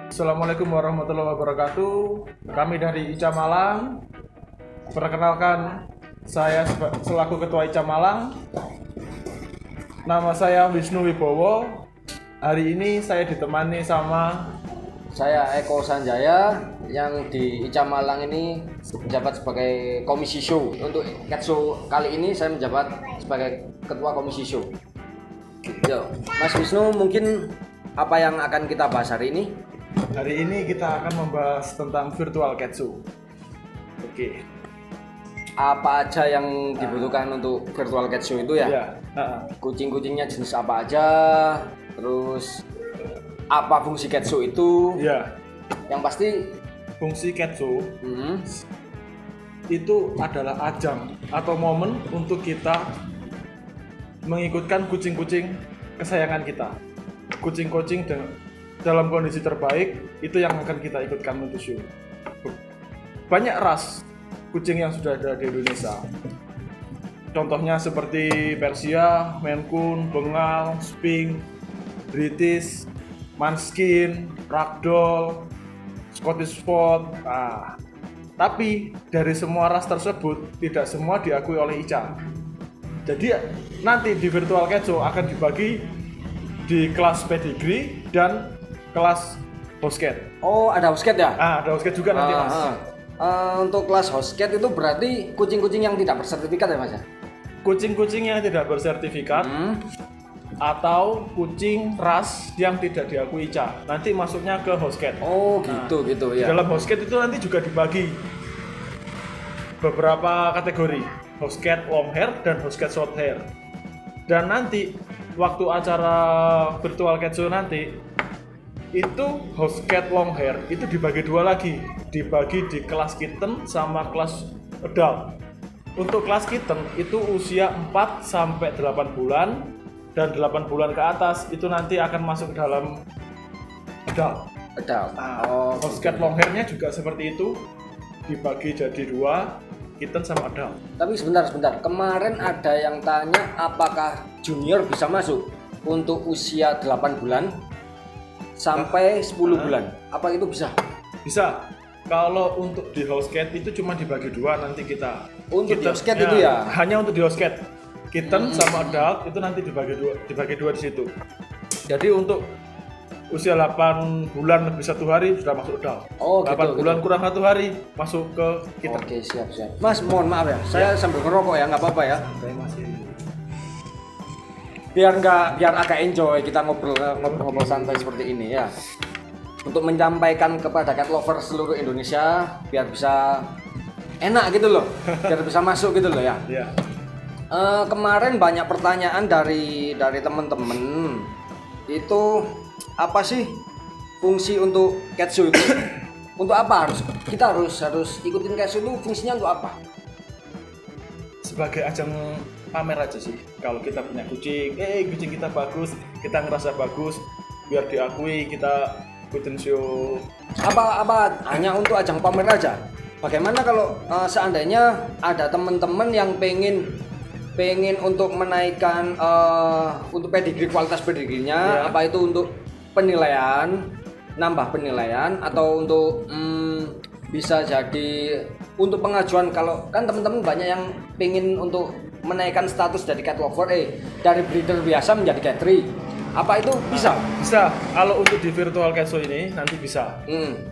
Assalamualaikum warahmatullahi wabarakatuh. Kami dari ICA Malang. Perkenalkan, saya selaku Ketua ICA Malang. Nama saya Wisnu Wibowo. Hari ini saya ditemani sama Saya Eko Sanjaya yang di ICA Malang ini menjabat sebagai komisi show. Untuk Ketsu kali ini saya menjabat sebagai ketua komisi show. Yo, Mas Wisnu, mungkin apa yang akan kita bahas hari ini? Hari ini kita akan membahas tentang virtual Ketsu. Oke. Apa aja yang dibutuhkan untuk virtual Ketsu itu ya? Ya. Kucing-kucingnya jenis apa aja? Terus apa fungsi Ketsu itu? Ya. Yang pasti Fungsi Ketsu itu adalah ajang atau momen untuk kita mengikutkan kucing-kucing kesayangan kita. Kucing-kucing dalam kondisi terbaik itu yang akan kita ikutkan untuk show. Banyak ras kucing yang sudah ada di Indonesia. Contohnya seperti Persia, Maine Coon, Bengal, Sphinx, British, Manskin, Ragdoll, Scottish Fold. Tapi dari semua ras tersebut tidak semua diakui oleh ICA. Jadi nanti di virtual Ketsu akan dibagi di kelas pedigree dan kelas hostcat. Oh, ada hostcat ya? Ada hostcat juga nanti, Mas. Untuk kelas hostcat itu berarti kucing-kucing yang tidak bersertifikat ya, Mas? Kucing-kucing yang tidak bersertifikat atau kucing ras yang tidak diakui ICA nanti masuknya ke hostcat. Oh, gitu Di ya. dalam hostcat itu nanti juga dibagi beberapa kategori, hostcat long hair dan hostcat short hair. Dan nanti waktu acara virtual Ketsu nanti itu hostcat long hair itu dibagi dua lagi, dibagi di kelas kitten sama kelas adult. Untuk kelas kitten itu usia 4 sampai 8 bulan dan 8 bulan ke atas itu nanti akan masuk dalam adult. Hostcat long hair-nya juga seperti itu, dibagi jadi dua, kitten sama adult. Tapi sebentar. Kemarin ada yang tanya apakah junior bisa masuk untuk usia 8 bulan sampai 10 bulan. Apa itu bisa? Bisa. Kalau untuk di hostcat itu cuma dibagi dua nanti kita. Untuk di hostcat itu ya? Hanya untuk di hostcat. Kitten sama adult itu nanti dibagi dua di situ. Jadi untuk usia 8 bulan lebih 1 hari sudah masuk adult. Oh, 8 bulan kurang 1 hari masuk ke kitten. Oke, siap. Mas, mohon maaf ya. Saya sambil ngerokok ya, nggak apa-apa ya. Biar agak enjoy kita ngobrol santai seperti ini ya. Untuk menyampaikan kepada cat lover seluruh Indonesia biar bisa enak gitu loh. Biar bisa masuk gitu loh ya. Iya. Kemarin banyak pertanyaan dari teman-teman. Itu apa sih fungsi untuk Ketsu itu? Untuk apa kita harus ikutin Ketsu itu, fungsinya untuk apa? Sebagai ajang pamer aja sih. Kalau kita punya kucing, kucing kita bagus, kita ngerasa bagus, biar diakui kita ikutin show. Apa hanya untuk ajang pamer aja? Bagaimana kalau seandainya ada teman-teman yang pengen untuk menaikkan untuk pedigree, kualitas pedigreenya, apa itu untuk penilaian, nambah penilaian atau untuk bisa jadi untuk pengajuan. Kalau kan teman-teman banyak yang pengen untuk menaikkan status dari cat lover dari breeder biasa menjadi cat tree. Apa itu bisa? Bisa. Kalau untuk di virtual Ketsu ini nanti bisa.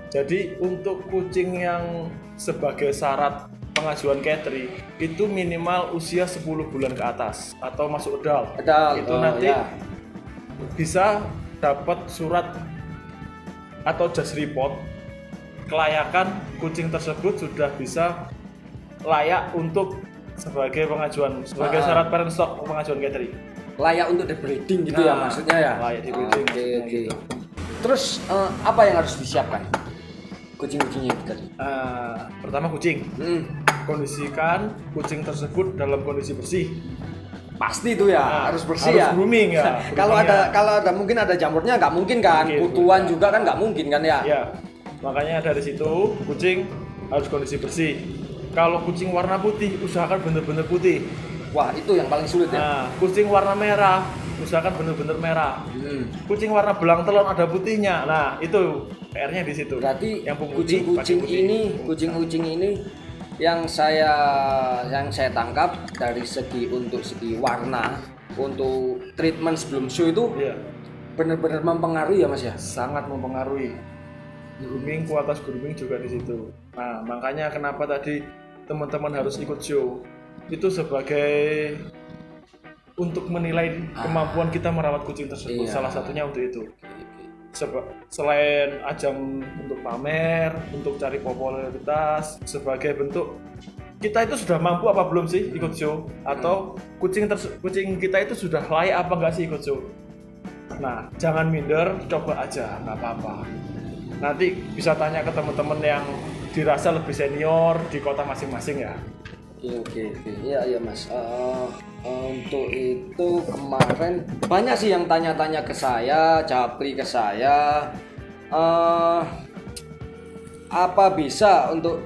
Jadi untuk kucing yang sebagai syarat pengajuan cat tree itu minimal usia 10 bulan ke atas atau masuk adult. Itu nanti bisa dapat surat atau just report kelayakan kucing tersebut sudah bisa layak untuk sebagai pengajuan sebagai syarat parent stock pengajuan cat tree. Layak untuk di-breeding gitu ya maksudnya ya. Layak di-breeding. Oke. Terus apa yang harus disiapkan kucing-kucingnya itu tadi? Pertama kucing. Kondisikan kucing tersebut dalam kondisi bersih. Pasti itu ya, harus bersih ya. Harus grooming ya. Kalau ada mungkin ada jamurnya nggak mungkin kan, kutuan juga kan nggak mungkin kan ya. Ya, makanya dari situ kucing harus kondisi bersih. Kalau kucing warna putih, usahakan benar-benar putih. Wah, itu yang paling sulit ya. Nah, kucing warna merah misalkan bener-bener merah. Kucing warna belang telon ada putihnya. Nah, itu PR-nya di situ. Berarti yang pemutih kucing-kucing pakai putih. ini, kucing-kucing ini yang saya tangkap dari segi warna, untuk treatment sebelum show itu Iya, benar-benar mempengaruhi ya Mas ya. sangat mempengaruhi. Grooming, kualitas grooming juga di situ. Nah, makanya kenapa tadi teman-teman harus ikut show. Itu sebagai untuk menilai kemampuan kita merawat kucing tersebut. Iya. Salah satunya untuk itu. Selain ajang untuk pamer, untuk cari popularitas, sebagai bentuk kita itu sudah mampu apa belum sih ikut show, atau kucing kita itu sudah layak apa enggak sih ikut show. Nah, jangan minder, coba aja, nggak apa-apa. Nanti bisa tanya ke teman-teman yang dirasa lebih senior di kota masing-masing ya. Oke. Iya Mas. Untuk itu kemarin banyak sih yang tanya-tanya ke saya, japri ke saya. Apa bisa untuk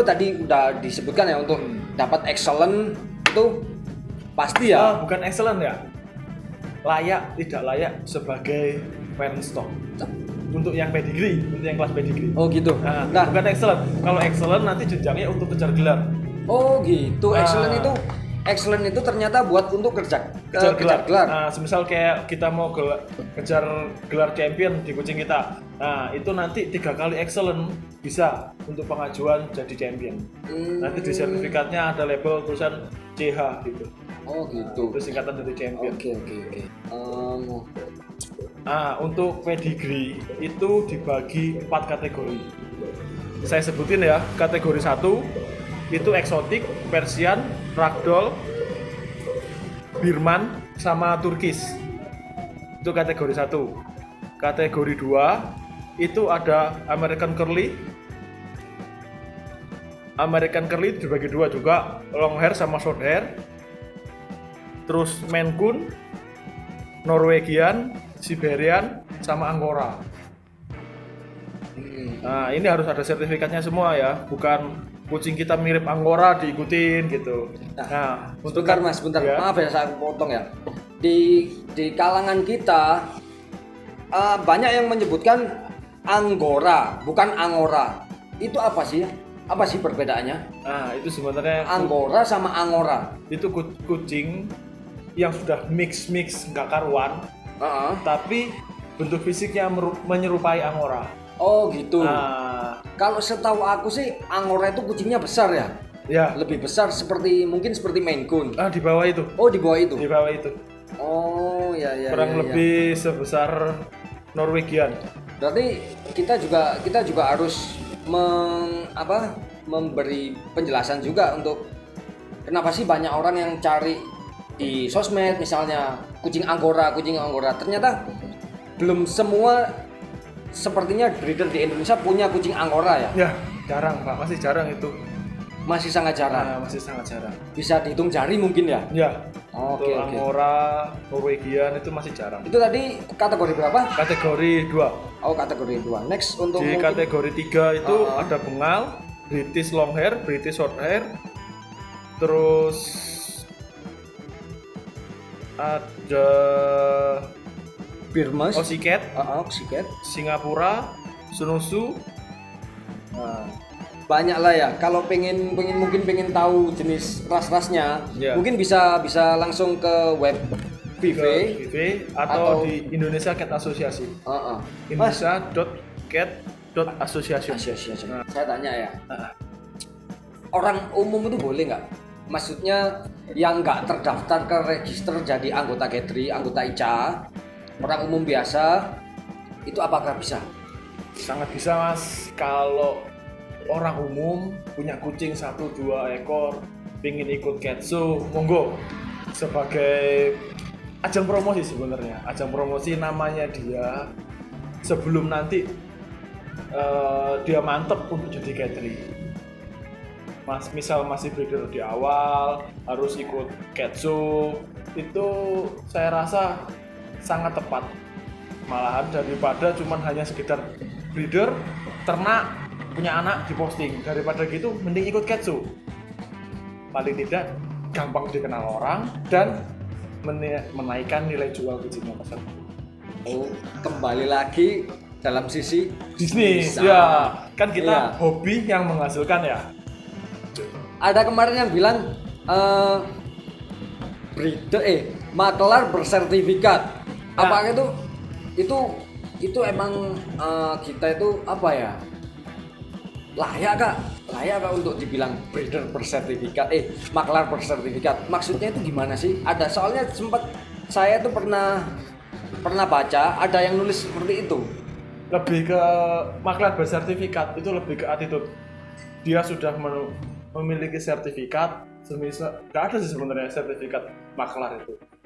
tadi udah disebutkan ya, untuk dapat excellent itu pasti ya. Bukan excellent ya. Layak, tidak layak sebagai parent stock. Untuk yang pedigree, untuk yang kelas pedigree. Oh gitu. Nah, bukan excellent. Kalau excellent nanti jenjangnya untuk kejar gelar. Oh gitu. Excellent itu ternyata buat untuk kejar gelar. Nah, semisal kayak kita mau kejar gelar champion di kucing kita. Nah, itu nanti 3 kali excellent bisa untuk pengajuan jadi champion. Nanti di sertifikatnya ada label tulisan CH gitu. Oh gitu. Itu singkatan dari champion. Oke. Nah, untuk pedigree itu dibagi 4 kategori. Saya sebutin ya, kategori 1 itu eksotik, Persian, Ragdoll, Birman, sama Turkish. Itu kategori 1. Kategori 2 itu ada American Curly. American Curly dibagi 2 juga, long hair sama short hair. Terus Maine Coon, Norwegian, Siberian, sama Angora. Nah, ini harus ada sertifikatnya semua ya, bukan kucing kita mirip Angora diikutin gitu. Nah, Bentar Mas, ya. Maaf ya saya potong ya. Di kalangan kita banyak yang menyebutkan Angora, bukan Angora. Itu apa sih? Apa sih perbedaannya? Nah, itu sebenarnya Angora sama Angora. itu kucing yang sudah mix nggak karuan, tapi bentuk fisiknya menyerupai Angora. Oh gitu. Nah, Kalau setahu aku sih Angora itu kucingnya besar ya. ya. Lebih besar mungkin seperti Maine Coon. Di bawah itu. Oh di bawah itu. Di bawah itu. Oh ya. Kurang lebih sebesar Norwegian. Berarti kita juga harus memberi penjelasan juga untuk kenapa sih banyak orang yang cari di sosmed misalnya kucing Angora. Ternyata belum semua sepertinya breeder di Indonesia punya kucing Angora ya. Ya, jarang Pak, masih jarang itu. Masih sangat jarang. Masih sangat jarang. Bisa dihitung jari mungkin ya. Ya. Oke. Angora, Norwegian itu masih jarang. Itu tadi kategori berapa? Kategori 2. Oh, kategori 2. Next untuk Di kategori 3 itu ada bengal, British long hair, British short hair. Terus ada Birmas, Aussie Cat, Oxycat. Singapura, Sunusu. Banyak lah ya. Kalau pengen tahu jenis ras-rasnya, Ya. mungkin bisa langsung ke web ke VV. VV atau di Indonesia Cat Association. Mas, Indonesia.cat.association. Nah, saya tanya ya. Orang umum itu boleh nggak? Maksudnya yang nggak terdaftar ke register jadi anggota Cat3, anggota ICA, orang umum biasa, itu apakah bisa? Sangat bisa Mas. Kalau orang umum punya kucing 1-2 ekor pingin ikut cat show, monggo. Sebagai ajang promosi sebenarnya, ajang promosi namanya dia sebelum nanti dia mantep untuk jadi catering. Mas, misal masih breeder di awal harus ikut cat show, itu saya rasa sangat tepat. Malahan daripada cuman hanya sekedar breeder, ternak, punya anak diposting, daripada gitu mending ikut cat show. Paling tidak gampang dikenal orang dan menaikkan nilai jual kucingnya pasar. Oh, kembali lagi dalam sisi Bisnis, Bisa. ya kan kita Iya. hobi yang menghasilkan ya. ada kemarin yang bilang makelar bersertifikat. Nah. Apakah itu emang kita itu apa ya? Layak kak untuk dibilang breeder bersertifikat, makelar bersertifikat. Maksudnya itu gimana sih? Ada soalnya saya tuh pernah baca ada yang nulis seperti itu. Lebih ke maklar bersertifikat itu lebih ke attitude. Dia sudah memiliki sertifikat, semisal nggak ada sih sebenarnya sertifikat maklar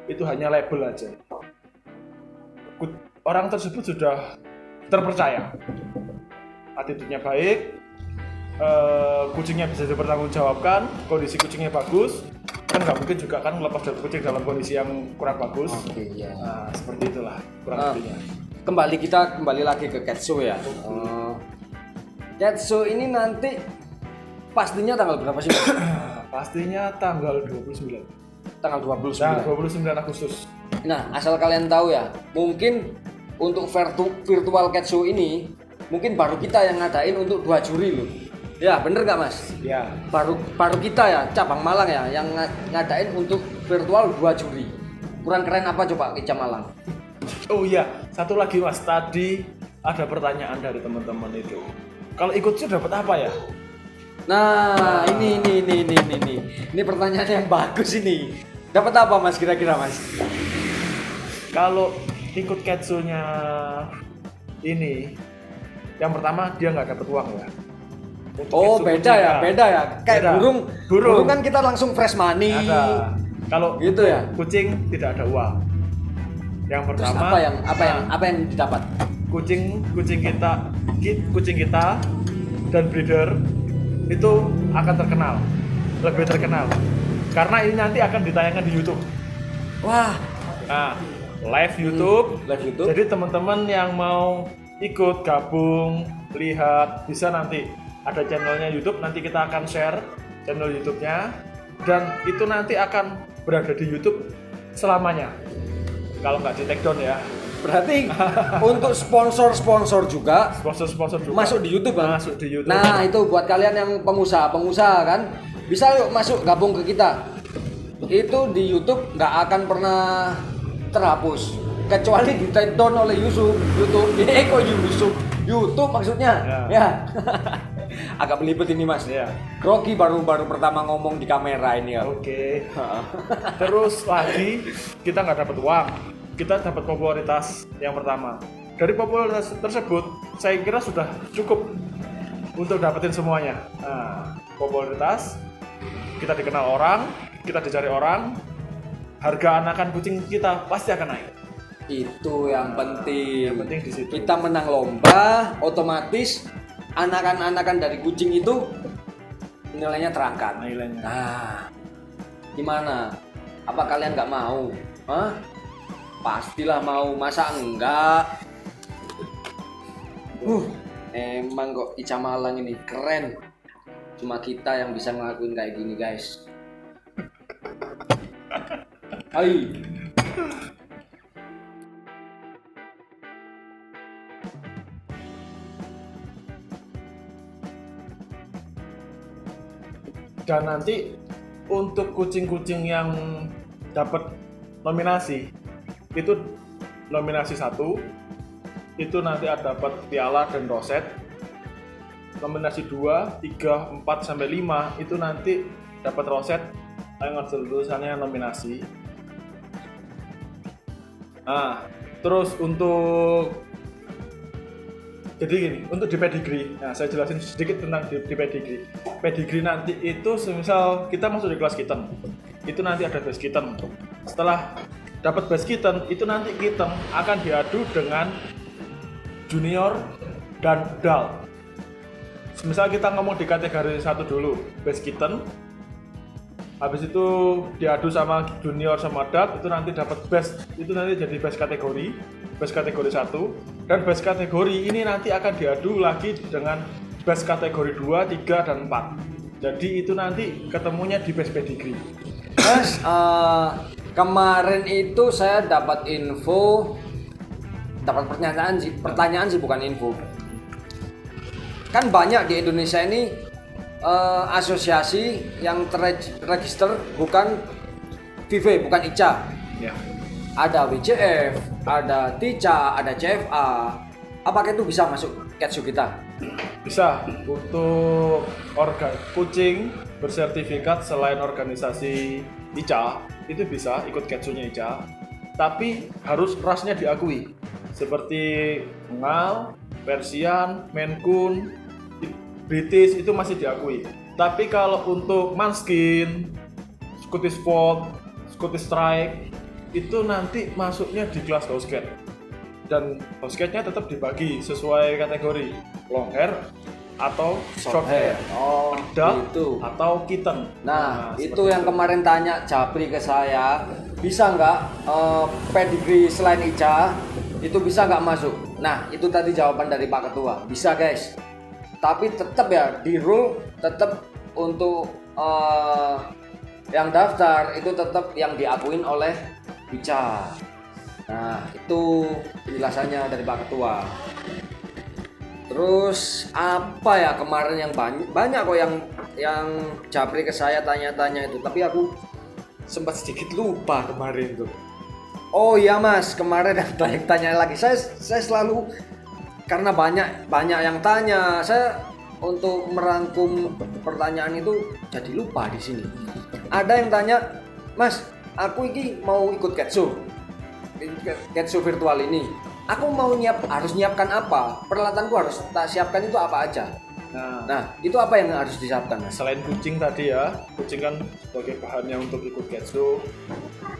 itu hanya label aja. Orang tersebut sudah terpercaya, attitude-nya baik, kucingnya bisa dipertanggungjawabkan, kondisi kucingnya bagus, kan nggak mungkin juga kan melepas dari kucing dalam kondisi yang kurang bagus. Oke, iya. Nah, seperti itulah kurang lebihnya. Kembali lagi ke Ketsu ya. Ketsu ini nanti pastinya tanggal berapa sih? Pastinya tanggal 29. Tanggal 29. Nah, 29 Agustus. Nah, asal kalian tahu ya, mungkin untuk virtual Ketsu ini mungkin baru kita yang ngadain untuk 2 juri loh. Ya, bener nggak Mas? Ya. Baru kita ya, cabang Malang ya, yang ngadain untuk virtual 2 juri. Kurang keren apa coba Ica Malang? Oh iya, satu lagi Mas, tadi ada pertanyaan dari teman-teman itu. Kalau ikut sih dapat apa ya? Nah, ini pertanyaan yang bagus ini. Dapat apa Mas kira-kira Mas? Kalau ikut Ketsunya ini, yang pertama dia nggak dapat uang ya. Untuk Oh, Ketsu beda kucing ya, beda ya. Kayak Beda. burung kan kita langsung fresh money. Ada. Kalau Gitu ya. kucing tidak ada uang. Yang Terus pertama apa yang didapat? kucing kita dan breeder itu akan lebih terkenal karena ini nanti akan ditayangkan di YouTube. Wah, Nah, live YouTube. live YouTube. Jadi teman-teman yang mau ikut gabung lihat bisa nanti ada channelnya YouTube, nanti kita akan share channel YouTube-nya dan itu nanti akan berada di YouTube selamanya. Kalau nggak di take down ya. Berarti untuk sponsor juga Sponsor juga masuk di YouTube kan? Masuk di YouTube. Nah, itu buat kalian yang pengusaha kan, bisa yuk masuk gabung ke kita. Itu di YouTube nggak akan pernah terhapus kecuali di take down oleh YouTube. YouTube maksudnya. Ya. Agak belibet ini Mas. Ya. Grogi baru pertama ngomong di kamera ini ya. Oke. Terus lagi kita nggak dapat uang, kita dapat popularitas yang pertama. Dari popularitas tersebut, saya kira sudah cukup untuk dapetin semuanya. Nah, popularitas, kita dikenal orang, kita dicari orang, harga anakan kucing kita pasti akan naik. Itu yang penting. Yang penting di situ. Kita menang lomba, otomatis anakan-anakan dari kucing itu nilainya terangkat. Nilainya. Nah, gimana? Apa kalian nggak mau? Hah? Pastilah mau, masa enggak? Emang kok Ica Malang ini keren. Cuma kita yang bisa ngelakuin kayak gini guys. Hai. Dan nanti untuk kucing-kucing yang dapat nominasi itu nominasi 1 itu nanti ada dapat piala dan roset. Nominasi 2, 3, 4 sampai 5 itu nanti dapat roset dengan tulisannya nominasi. Nah, terus untuk jadi gini, untuk di pedigree, nah saya jelasin sedikit tentang di pedigree. Pedigree nanti itu semisal kita masuk di kelas kitten, itu nanti ada base kitten. Setelah dapat base kitten, itu nanti kitten akan diadu dengan junior dan dal. Misal kita ngomong di kategori 1 dulu, base kitten. Habis itu diadu sama junior sama dal, itu nanti dapat base, itu nanti jadi base kategori 1. Dan base kategori ini nanti akan diadu lagi dengan base kategori 2, 3, dan 4. Jadi itu nanti ketemunya di base pedigree. Mas, Kemarin itu saya dapat pertanyaan sih bukan info. Kan banyak di Indonesia ini asosiasi yang terregister bukan VIVE, bukan ICA. Ya. Ada WCF, ada TICA, ada CFA. Apakah itu bisa masuk Ketsu kita? Bisa. Untuk kucing bersertifikat selain organisasi ICA itu bisa ikut Ketsunya ICA, tapi harus rasnya diakui seperti Bengal, Persian, Maine Coon, British itu masih diakui. Tapi kalau untuk Manskin, Scottish Fold, Scottish Strike itu nanti masuknya di kelas house cat. Dan house catnya tetap dibagi sesuai kategori long hair atau short hair, Oh, adult itu. atau kitten. Nah, itu seperti yang kemarin tanya Japri ke saya, bisa nggak pedigree selain ICA itu bisa nggak masuk? Nah, itu tadi jawaban dari Pak Ketua, bisa guys. Tapi tetap ya di rule tetap untuk yang daftar itu tetap yang diakuin oleh ICA. Nah, itu penjelasannya dari Pak Ketua. Terus apa ya kemarin yang banyak kok yang Japri ke saya tanya-tanya itu, tapi aku sempat sedikit lupa kemarin tuh. Oh iya Mas, kemarin ada yang tanya lagi. Saya selalu karena banyak yang tanya, saya untuk merangkum pertanyaan itu jadi lupa di sini. Ada yang tanya, Mas, aku ini mau ikut Ketsu virtual ini. Aku mau harus nyiapkan apa? Peralatanku harus tak siapkan itu apa aja? Nah, itu apa yang harus disiapkan, Mas? Selain kucing tadi ya, kucing kan sebagai bahannya untuk ikut Ketsu,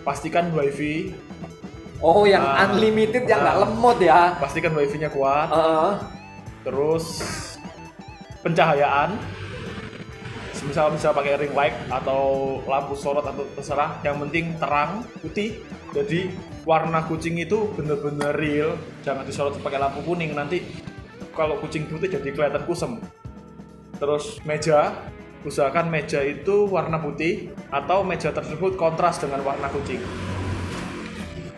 pastikan wifi. Oh, yang unlimited yang nggak lemot ya? Pastikan wifi-nya kuat. Terus pencahayaan, misal pakai ring light atau lampu sorot atau terserah, yang penting terang, putih. Jadi warna kucing itu benar-benar real, jangan disorot pakai lampu kuning, nanti kalau kucing putih jadi kelihatan kusem. Terus meja, usahakan meja itu warna putih atau meja tersebut kontras dengan warna kucing.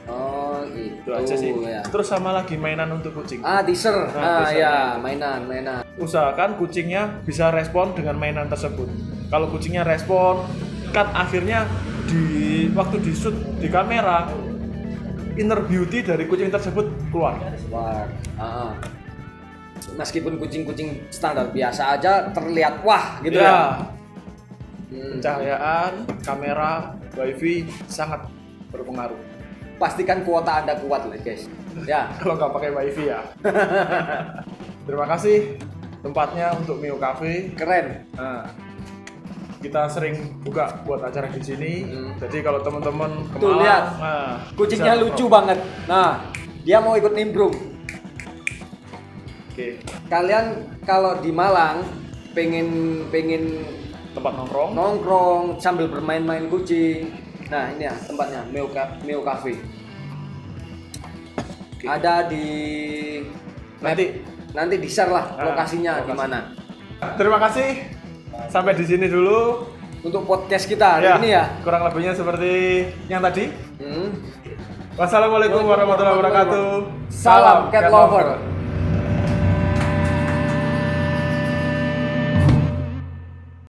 Oh, gitu. Itu aja sih. Ya. Terus sama lagi mainan untuk kucing. Teaser. Teaser. Ya, mainan. Usahakan kucingnya bisa respon dengan mainan tersebut. Kalau kucingnya respon, kan akhirnya waktu di shoot di kamera, inner beauty dari kucing tersebut keluar. Meskipun kucing-kucing standar biasa aja terlihat wah gitu Ya. ya. Pencahayaan, kamera, wifi sangat berpengaruh. Pastikan kuota Anda kuat lah, guys. Ya. Kalau nggak pakai wifi ya. Terima kasih tempatnya untuk Mio Cafe. Keren. Nah, kita sering buka buat acara di sini. Jadi kalau teman-teman ke Tuh, Malang, lihat. nah, Kucingnya bisa lucu nongkrong. banget. Nah, dia mau ikut nimbrung. Oke, Kalian kalau di Malang pengen tempat nongkrong. nongkrong sambil bermain-main kucing. Nah, ini ya tempatnya Mio Cafe. Oke. Ada di nanti di-share lah lokasinya di mana. Terima kasih. Sampai di sini dulu. Untuk podcast kita hari ini ya. Kurang lebihnya seperti yang tadi. Wassalamualaikum warahmatullahi wabarakatuh. Salam cat lover.